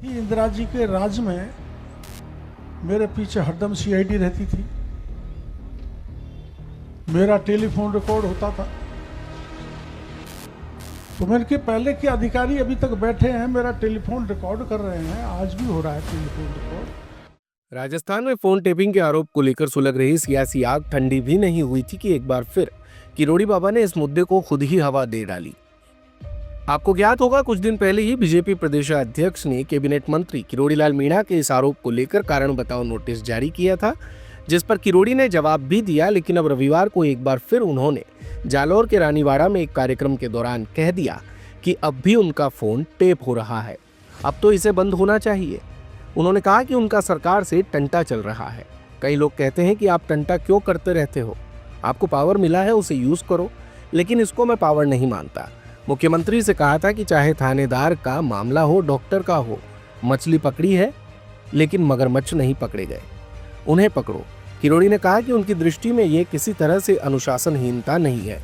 इंदिरा जी के राज में मेरे पीछे हरदम सीआईडी रहती थी। मेरा टेलीफोन रिकॉर्ड होता था। तो मैंने कि पहले के अधिकारी अभी तक बैठे हैं, मेरा टेलीफोन रिकॉर्ड कर रहे हैं, आज भी हो रहा है टेलीफोन रिकॉर्ड। राजस्थान में फोन टेपिंग के आरोप को लेकर सुलग रही सियासी आग ठंडी भी नहीं हुई थी कि एक बार फिर किरोड़ी बाबा ने इस मुद्दे को खुद ही हवा दे डाली। आपको ज्ञात होगा, कुछ दिन पहले ही बीजेपी प्रदेशाध्यक्ष ने कैबिनेट मंत्री किरोड़ी लाल मीणा के इस आरोप को लेकर कारण बताओ नोटिस जारी किया था, जिस पर किरोड़ी ने जवाब भी दिया। लेकिन अब रविवार को एक बार फिर उन्होंने जालौर के रानीवाड़ा में एक कार्यक्रम के दौरान कह दिया कि अब भी उनका फोन टेप हो रहा है, अब तो इसे बंद होना चाहिए। उन्होंने कहा कि उनका सरकार से टंटा चल रहा है। कई लोग कहते हैं कि आप टंटा क्यों करते रहते हो, आपको पावर मिला है उसे यूज करो, लेकिन इसको मैं पावर नहीं मानता। मुख्यमंत्री से कहा था कि चाहे थानेदार का मामला हो, डॉक्टर का हो, मछली पकड़ी है लेकिन मगरमच्छ नहीं पकड़े गए, उन्हें पकड़ो। किरोड़ी ने कहा कि उनकी दृष्टि में ये किसी तरह से अनुशासनहीनता नहीं है।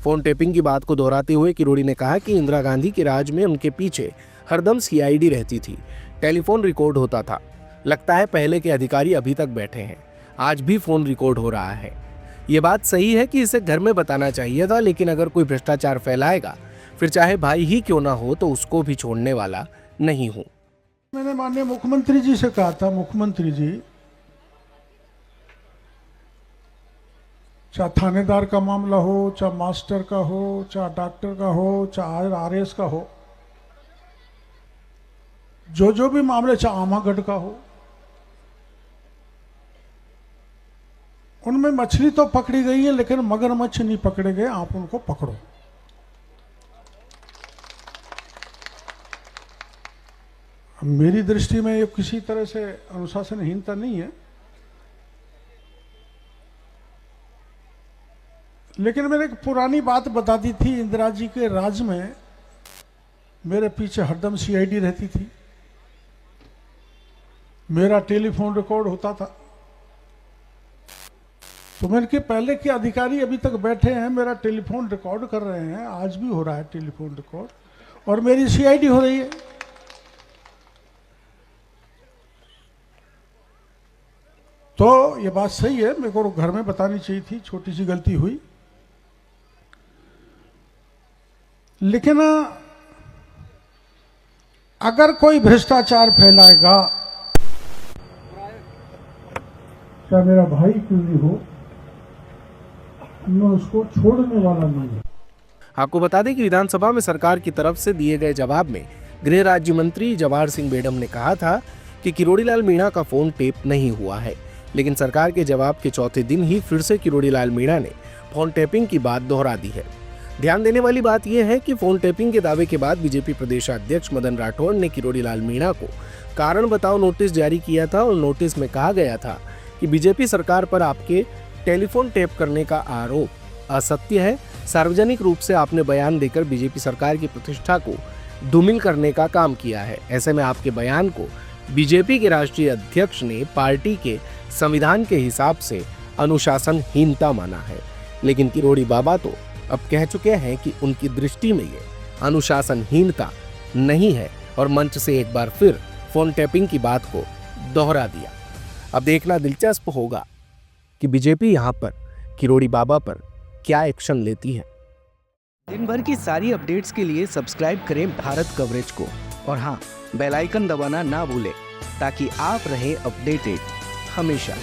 फोन टेपिंग की बात को दोहराते हुए किरोड़ी ने कहा कि इंदिरा गांधी के राज में उनके पीछे हरदम सीआईडी रहती थी, टेलीफोन रिकॉर्ड होता था। लगता है पहले के अधिकारी अभी तक बैठे हैं, आज भी फोन रिकॉर्ड हो रहा है। ये बात सही है कि इसे घर में बताना चाहिए था, लेकिन अगर कोई भ्रष्टाचार फैलाएगा, फिर चाहे भाई ही क्यों ना हो, तो उसको भी छोड़ने वाला नहीं हूं। मैंने माननीय मुख्यमंत्री जी से कहा था, मुख्यमंत्री जी, चाहे थानेदार का मामला हो, चाहे मास्टर का हो, चाहे डॉक्टर का हो, चाहे आरएस का हो, जो भी मामले, चाहे आमागढ़ का हो, उनमें मछली तो पकड़ी गई है लेकिन मगरमच्छ नहीं पकड़े गए, आप उनको पकड़ो। मेरी दृष्टि में ये किसी तरह से अनुशासनहीनता नहीं है, लेकिन मैंने एक पुरानी बात बता दी थी। इंदिरा जी के राज में मेरे पीछे हरदम सीआईडी रहती थी। मेरा टेलीफोन रिकॉर्ड होता था। तो मैंने कि पहले के अधिकारी अभी तक बैठे हैं, मेरा टेलीफोन रिकॉर्ड कर रहे हैं, आज भी हो रहा है टेलीफोन रिकॉर्ड, और मेरी सीआईडी हो रही है। तो ये बात सही है, मेरे को घर में बतानी चाहिए थी, छोटी सी गलती हुई। लेकिन अगर कोई भ्रष्टाचार फैलाएगा, चाहे मेरा भाई क्यों नहीं हो, मैं उसको छोड़ने वाला नहीं हूं। आपको बता दें कि विधानसभा में सरकार की तरफ से दिए गए जवाब में गृह राज्य मंत्री जवाहर सिंह बेडम ने कहा था कि किरोड़ी लाल मीणा का फोन टेप नहीं हुआ है, लेकिन सरकार के जवाब के चौथे दिन ही फिर से किरोड़ी लाल मीणा ने फोन टेपिंग की बात दोहरा दी है। ध्यान देने वाली बात यह है कि फोन टेपिंग के दावे के बाद बीजेपी प्रदेशाध्यक्ष मदन राठौड़ ने किरोड़ी लाल मीणा को कारण बताओ नोटिस जारी किया था, और नोटिस में कहा गया था कि बीजेपी सरकार पर आपके टेलीफोन टेप करने का आरोप असत्य है। सार्वजनिक रूप से आपने बयान देकर बीजेपी सरकार की प्रतिष्ठा को धूमिल करने का काम किया है। ऐसे में आपके बयान को बीजेपी के राष्ट्रीय अध्यक्ष ने पार्टी के संविधान के हिसाब से अनुशासनहीनता माना है। लेकिन किरोड़ी बाबा तो अब कह चुके हैं कि उनकी दृष्टि में ये अनुशासनहीनता नहीं है, और मंच से एक बार फिर फोन टैपिंग की बात को दोहरा दिया। अब देखना दिलचस्प होगा कि बीजेपी यहाँ पर किरोड़ी बाबा पर क्या एक्शन लेती है। दिन भर की सारी अपडेट्स के लिए सब्सक्राइब करें भारत कवरेज को, और हाँ, बेल आइकन दबाना ना भूलें ताकि आप रहे अपडेटेड हमेशा।